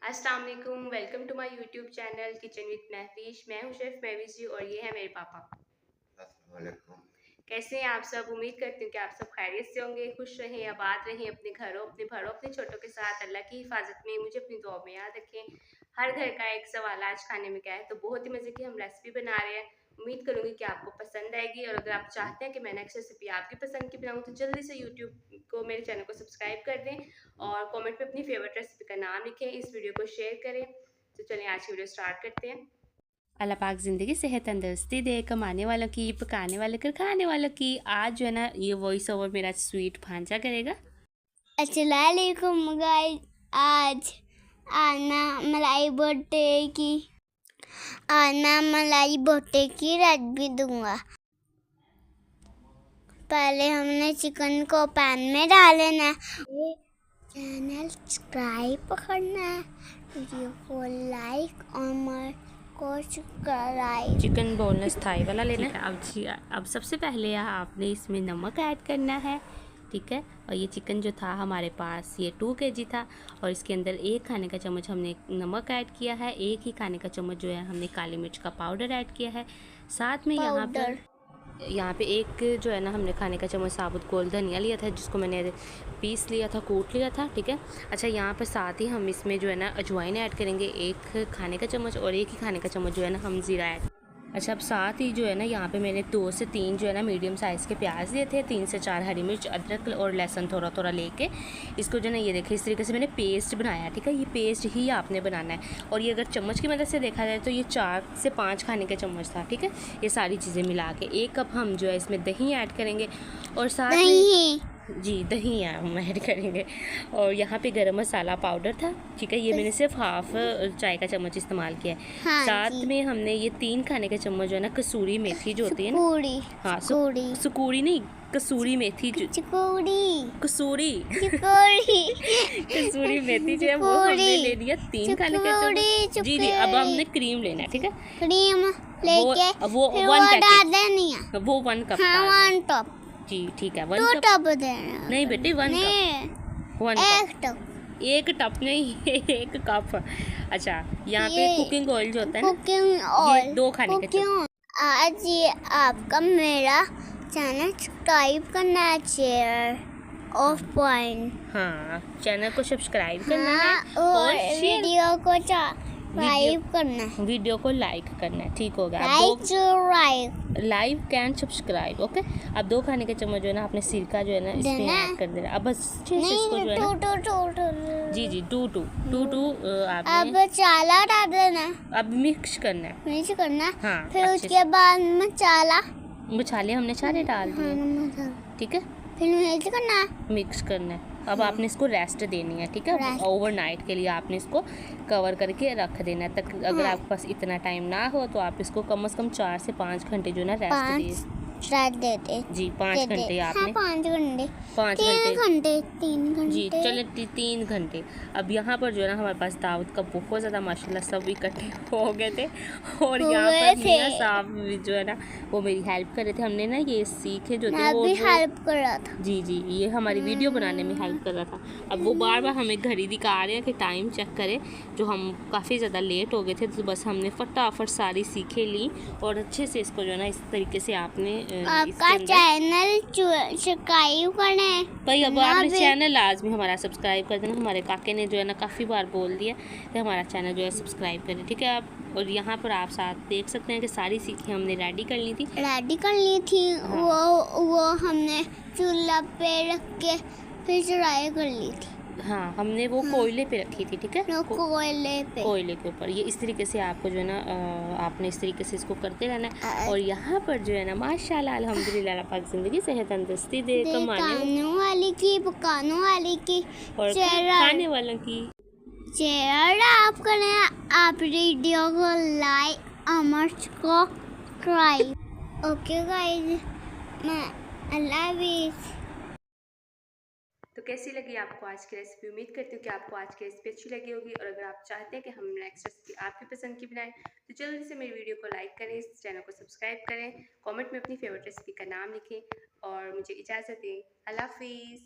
अस्सलाम वालेकुम, welcome to my YouTube channel kitchen with Mahfeesh. मैं हूं शेफ़ महवीश जी और ये है मेरे पापा। अस्सलाम वालेकुम। कैसे हैं आप सब? उम्मीद करती हूँ कि आप सब खैरियत से होंगे, खुश रहें, आबाद रहें अपने घरों, अपने बड़ों, अपने छोटों के साथ। अल्लाह की हिफाजत में मुझे अपनी दुआ में याद रखें। हर घर का एक सवाल आज खाने में क्या है, तो बहुत ही मज़े की हम रेसिपी बना रहे हैं। उम्मीद करूँगी कि आपको पसंद आएगी और अगर आप चाहते हैं कि मैं नेक्स्ट रेसिपी आपकी पसंद की बनाऊँ तो जल्दी से यूट्यूब को मेरे चैनल को सब्सक्राइब कर दें और कमेंट में अपनी फेवरेट रेसिपी का नाम लिखें, इस वीडियो को शेयर करें। तो चलिए आज की वीडियो स्टार्ट करते हैं। अल्लाह पाक ज़िंदगी सेहत तंदुरुस्ती दे, कमाने वालों की, पकाने वालों की, खाने वालों की। आज जो है ना ये वॉइस ओवर मेरा स्वीट भांजा करेगा। अस्सलाम वालेकुम गाइस। आज आना मलाई भुट्टे की रेसिपी दूंगा। पहले हमने चिकन को पैन में डाल लेना है। ये चैनल सब्सक्राइब करना है, वीडियो को लाइक और मेरे को सब्सक्राइब। चिकन बोनलेस थाई वाला लेना है। अब सबसे पहले आपने इसमें नमक ऐड करना है, ठीक है। और ये चिकन जो था हमारे पास ये 2 kg था और इसके अंदर 1 खाने का चम्मच हमने नमक ऐड किया है, 1 ही खाने का चम्मच जो है हमने काली मिर्च का पाउडर ऐड किया है। साथ में यहाँ पे एक जो है ना हमने खाने का चम्मच साबुत गोल धनिया लिया था, जिसको मैंने पीस लिया था, कूट लिया था, ठीक है। अच्छा, यहाँ पर साथ ही हम इसमें जो है ना अजवाइन ऐड करेंगे 1 खाने का चम्मच और 1 ही खाने का चम्मच जो है ना हम ज़ीरा ऐड। अच्छा, अब साथ ही जो है ना यहाँ पे मैंने 2 से 3 जो है ना मीडियम साइज़ के प्याज लिए थे, 3 से 4 हरी मिर्च, अदरक और लहसुन थोड़ा थोड़ा लेके इसको जो है ना ये देखिए इस तरीके से मैंने पेस्ट बनाया, ठीक है। ये पेस्ट ही आपने बनाना है और ये अगर चम्मच की मदद से देखा जाए तो ये 4 से 5 खाने के चम्मच था, ठीक है। ये सारी चीज़ें मिला के 1 कप हम जो है इसमें दही ऐड करेंगे और साथ में जी दही हम ऐड करेंगे। और यहाँ पे गरम मसाला पाउडर था, ठीक है। ये मैंने सिर्फ हाफ चाय का चम्मच इस्तेमाल किया है। हाँ साथ में हमने ये 3 खाने के चम्मच जो है ना कसूरी मेथी जो होती है ना, हाँ सुकूरी नहीं, कसूरी मेथी कसूरी कसूरी मेथी जो है वो हमने ले लिया 3 खाने के चम्मच। जी जी, अब हमने क्रीम लेना है, ठीक है। क्रीम लेके वो 1 पैकेट, वो 1 कप हाँ, का 1 टप जी, ठीक है। 2 1 टप कप देना नहीं बेटे, 1 कप, 1 एक कप, टप 1 टप नहीं 1 कप। अच्छा, यहाँ पे कुकिंग ऑयल जो होता है ना, कुकिंग ऑयल, ये 2 खाने के चम्मच। आज ये आपका मेरा चैनल सब्सक्राइब करना है, शेयर ऑफ पॉइंट, हाँ, चैनल को सब्सक्राइब करना है और शेयर, वीडियो को सब्सक्राइब करना है, वीडियो को लाइक करना है, ठीक हो गया। Like can subscribe, okay. अब 2 खाने के चम्मच जो है ना आपने सिरका जो है ना इसमें ऐड कर देना। अब बस अच्छे से इसको जो है ना जी जी 2 आपने अब मसाला डाल देना, अब मिक्स करना है, हाँ। फिर उसके बाद मसाले हमने सारे डाल दिए, ठीक है। फिर मिक्स करना है। अब आपने इसको रेस्ट देनी है, ठीक है। ओवरनाइट के लिए आपने इसको कवर करके रख देना है तक। अगर आपके पास इतना टाइम ना हो तो आप इसको कम से कम 4 से 5 घंटे जो है ना रेस्ट दीजिए जी। 5 घंटे आपने 5 घंटे 5 घंटे 3 घंटे जी, चले 3 घंटे। अब यहाँ पर जो है ना हमारे पास दावत का बहुत ज़्यादा माशाल्लाह सब इकट्ठे हो गए थे और यहाँ पर मियां साहब जो है ना वो मेरी हेल्प कर रहे थे। हमने ना ये सीखे जो थे वो हेल्प कर रहा था जी जी, ये हमारी वीडियो बनाने में हेल्प कर रहा था। अब वो बार बार हमें घड़ी दिखा रहे हैं कि टाइम चेक करें, जो हम काफ़ी ज़्यादा लेट हो गए थे, तो बस हमने फटाफट सारी सीखे ली और अच्छे से इसको जो है ना इस तरीके से आपने आपका चैनल सब्सक्राइब करें भाई। अब आपने चैनल लाजमी हमारा सब्सक्राइब कर देना। हमारे काके ने जो है ना काफ़ी बार बोल दिया कि हमारा चैनल जो है सब्सक्राइब करें, ठीक है। आप और यहाँ पर आप साथ देख सकते हैं कि सारी सीखें हमने रेडी कर ली थी, हाँ। वो हमने चूल्हा पे रख के फिर चढ़ाई कर ली थी, हाँ। हमने वो कोयले पे रखी थी, ठीक है, कोयले के ऊपर। ये इस तरीके से आपको जो है ना आपने इस तरीके से इसको करते रहना है। और यहाँ पर जो है ना माशाल्लाह अल्हम्दुलिल्लाह अल्लाह पाक ज़िंदगी सेहत तंदुरुस्ती दे, कमाने वाली की, पकाने वाली की और खाने वालों की। शेयर आप करें, आप वीडियो को लाइक अमर्च को सब्सक्राइब। ओके गाइस, मैं अल्लाह हाफिज़। तो कैसी लगी आपको आज की रेसिपी? उम्मीद करती हूँ कि आपको आज की रेसिपी अच्छी लगी होगी और अगर आप चाहते हैं कि हम नेक्स्ट रेसिपी आपकी पसंद की बनाएं तो जल्दी से मेरी वीडियो को लाइक करें, इस चैनल को सब्सक्राइब करें, कमेंट में अपनी फेवरेट रेसिपी का नाम लिखें और मुझे इजाज़त दें। अल्लाह हाफिज़।